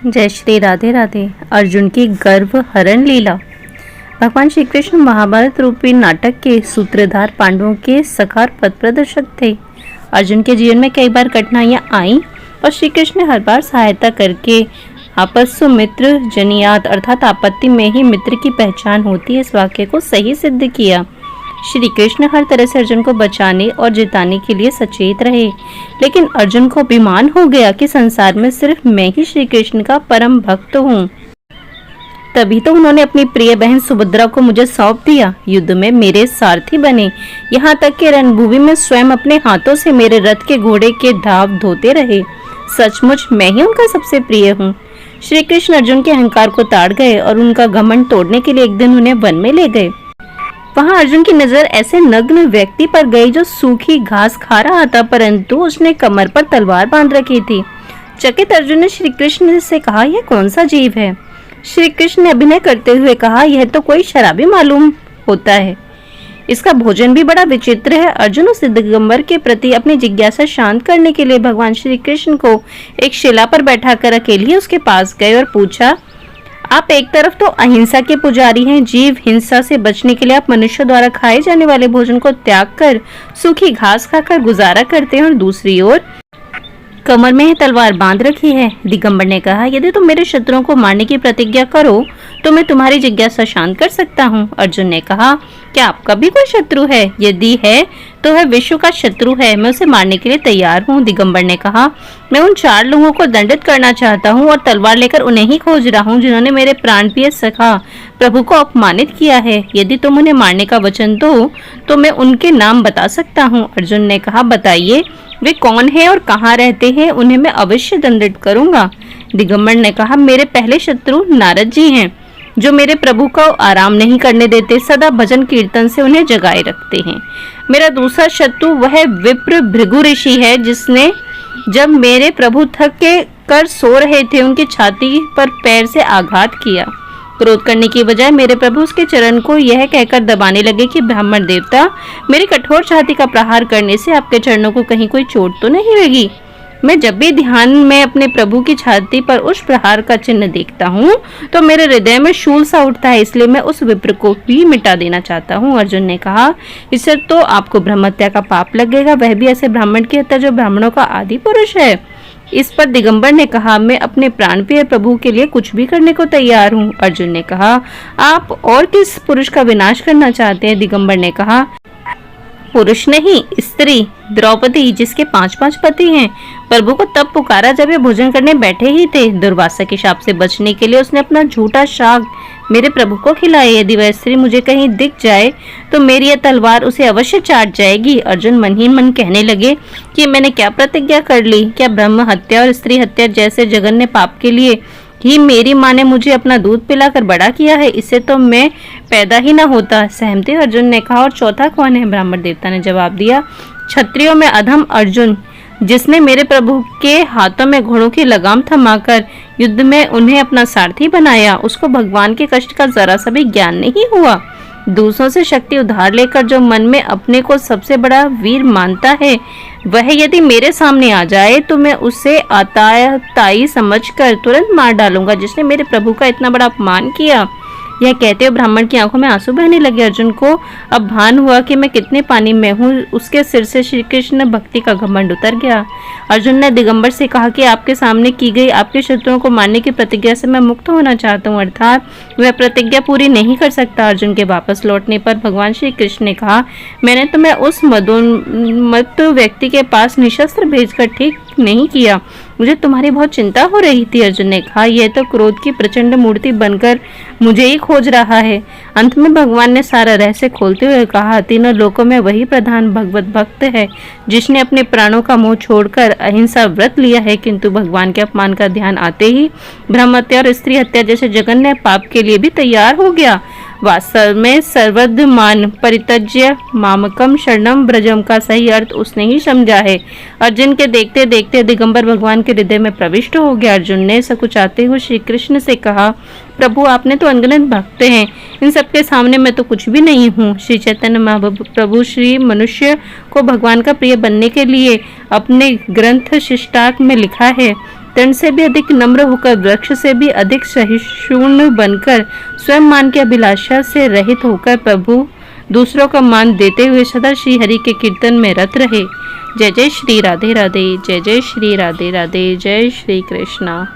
जय श्री राधे राधे। अर्जुन की गर्भ हरण लीला। भगवान श्री कृष्ण महाभारत रूपी नाटक के सूत्रधार, पांडवों के सखार पथ प्रदर्शक थे। अर्जुन के जीवन में कई बार कठिनाइयां आईं और श्री कृष्ण ने हर बार सहायता करके आपस्सु मित्र जनियात अर्थात आपत्ति में ही मित्र की पहचान होती है, इस वाक्य को सही सिद्ध किया। श्री कृष्ण हर तरह से अर्जुन को बचाने और जिताने के लिए सचेत रहे, लेकिन अर्जुन को अभिमान हो गया कि संसार में सिर्फ मैं ही श्री कृष्ण का परम भक्त हूँ। तभी तो उन्होंने अपनी प्रिय बहन सुभद्रा को मुझे सौंप दिया। युद्ध में मेरे सारथी बने, यहाँ तक कि रणभूमि में स्वयं अपने हाथों से मेरे रथ के घोड़े के ढाब धोते रहे। सचमुच मैं ही उनका सबसे प्रिय हूँ। श्री कृष्ण अर्जुन के अहंकार को ताड़ गए और उनका घमंड तोड़ने के लिए एक दिन उन्हें वन में ले गए। वहां अर्जुन की नजर ऐसे नग्न व्यक्ति पर गई जो सूखी घास खा रहा था, परंतु उसने कमर पर तलवार बांध रखी थी। चकित अर्जुन ने श्री कृष्ण से कहा, यह कौन सा जीव है? श्री कृष्ण ने अभिनय करते हुए कहा, यह तो कोई शराबी मालूम होता है। इसका भोजन भी बड़ा विचित्र है। अर्जुन उस दिगंबर के प्रति अपनी जिज्ञासा शांत करने के लिए भगवान श्री कृष्ण को एक शिला पर बैठाकर अकेले उसके पास गए और पूछा, आप एक तरफ तो अहिंसा के पुजारी हैं, जीव हिंसा से बचने के लिए आप मनुष्य द्वारा खाए जाने वाले भोजन को त्याग कर सूखी घास खाकर गुजारा करते हैं, और दूसरी ओर कमर में तलवार बांध रखी है। दिगंबर ने कहा, यदि तुम मेरे शत्रुओं को मारने की प्रतिज्ञा करो तो मैं तुम्हारी जिज्ञासा शांत कर सकता हूँ। अर्जुन ने कहा, क्या आपका भी कोई शत्रु है? यदि है तो वह विश्व का शत्रु है, मैं उसे मारने के लिए तैयार हूँ। दिगंबर ने कहा, मैं उन 4 लोगों को दंडित करना चाहता हूँ और तलवार लेकर उन्हें ही खोज रहा हूँ जिन्होंने मेरे प्राण प्रिय सखा प्रभु को अपमानित किया है। यदि तुम उन्हें मारने का वचन दो तो मैं उनके नाम बता सकता हूँ। अर्जुन ने कहा, बताइए वे कौन है और कहाँ रहते हैं, उन्हें मैं अवश्य दंडित करूंगा। दिगंबर ने कहा, मेरे पहले शत्रु नारद जी हैं, जो मेरे प्रभु को आराम नहीं करने देते, सदा भजन कीर्तन से उन्हें जगाए रखते हैं। मेरा दूसरा शत्रु वह विप्र भृगु ऋषि है, जिसने जब मेरे प्रभु थक के कर सो रहे थे उनकी छाती पर पैर से आघात किया। क्रोध करने की बजाय मेरे प्रभु उसके चरण को यह कहकर दबाने लगे कि ब्राह्मण देवता, मेरी कठोर छाती का प्रहार करने से आपके चरणों को कहीं कोई चोट तो नहीं लगी? मैं जब भी ध्यान में अपने प्रभु की छाती पर उस प्रहार का चिन्ह देखता हूँ तो मेरे हृदय में शूल सा उठता है, इसलिए मैं उस विप्र को भी मिटा देना चाहता हूँ। अर्जुन ने कहा, इससे तो आपको ब्रह्म हत्या का पाप लगेगा, वह भी ऐसे ब्राह्मण की हत्या जो ब्राह्मणों का आदि पुरुष है। इस पर दिगंबर ने कहा, मैं अपने प्राण प्रिय प्रभु के लिए कुछ भी करने को तैयार हूँ। अर्जुन ने कहा, आप और किस पुरुष का विनाश करना चाहते हैं? दिगंबर ने कहा, पुरुष नहीं, स्त्री द्रौपदी, जिसके 5-5 पति हैं। प्रभु को तब पुकारा जब वे भोजन करने बैठे ही थे। दुर्वासा के शाप से बचने के लिए उसने अपना झूठा शाग मेरे प्रभु को खिलाया। यदि वह स्त्री मुझे कहीं दिख जाए तो मेरी यह तलवार उसे अवश्य चाट जाएगी। अर्जुन मन ही मन कहने लगे कि मैंने क्या प्रतिज्ञा कर ली? क्या ब्रह्म हत्या और स्त्री हत्या जैसे जघन्य पाप के लिए ही मेरी माँ ने मुझे अपना दूध पिलाकर बड़ा किया है? इससे तो मैं पैदा ही ना होता। सहमति? अर्जुन ने कहा, और चौथा कौन है? ब्राह्मण देवता ने जवाब दिया, क्षत्रियों में अधम अर्जुन, जिसने मेरे प्रभु के हाथों में घोड़ों की लगाम थमाकर युद्ध में उन्हें अपना सारथी बनाया। उसको भगवान के कष्ट का जरा सा भी ज्ञान नहीं हुआ। दूसरों से शक्ति उधार लेकर जो मन में अपने को सबसे बड़ा वीर मानता है, वह यदि मेरे सामने आ जाए तो मैं उसे आताताई समझकर तुरंत मार डालूंगा, जिसने मेरे प्रभु का इतना बड़ा अपमान किया। यह कहते हुए ब्राह्मण की आंखों में आंसू बहने लगे। अर्जुन को अब भान हुआ कि मैं कितने पानी में हूँ। उसके सिर से श्री कृष्ण भक्ति का घमंड उतर गया। अर्जुन ने दिगंबर से कहा कि आपके सामने की गई आपके शत्रुओं को मारने की प्रतिज्ञा से मैं मुक्त होना चाहता हूँ, अर्थात वह प्रतिज्ञा पूरी नहीं कर सकता। अर्जुन के वापस लौटने पर भगवान श्री कृष्ण ने कहा, मैंने तुम्हें उस मदोन्मत्त व्यक्ति के पास निशस्त्र भेजकर ठीक नहीं किया, मुझे तुम्हारी बहुत चिंता हो रही थी। अर्जुन ने कहा, यह तो क्रोध की प्रचंड मूर्ति बनकर मुझे ही खोज रहा है। अंत में भगवान ने सारा रहस्य खोलते हुए कहा, तीनों लोकों में वही प्रधान भगवत भक्त है जिसने अपने प्राणों का मोह छोड़कर अहिंसा व्रत लिया है, किंतु भगवान के अपमान का ध्यान आते ही ब्रह्म हत्या और स्त्री हत्या जैसे जघन्य पाप के लिए भी तैयार हो गया। वास्तव में सर्वधमान परित्यज्य मामकम शरणम ब्रजम का सही अर्थ उसने ही समझा है। अर्जुन के देखते देखते दिगंबर भगवान के हृदय में प्रविष्ट हो गया। अर्जुन ने सकुचाते हुए श्री कृष्ण से कहा, प्रभु आपने तो अनगिनत भक्त हैं, इन सबके सामने मैं तो कुछ भी नहीं हूँ। श्री चैतन्य महाप्रभु श्री मनुष्य को भगवान का प्रिय बनने के लिए अपने ग्रंथ शिष्टार्थ में लिखा है, तृण से भी अधिक नम्र होकर, वृक्ष से भी अधिक सहिष्णु बनकर, स्वयं मान की अभिलाषा से रहित होकर प्रभु दूसरों का मान देते हुए सदा श्री हरि के कीर्तन में रत रहे। जय जय श्री राधे राधे, जय जय श्री राधे राधे, जय श्री कृष्णा।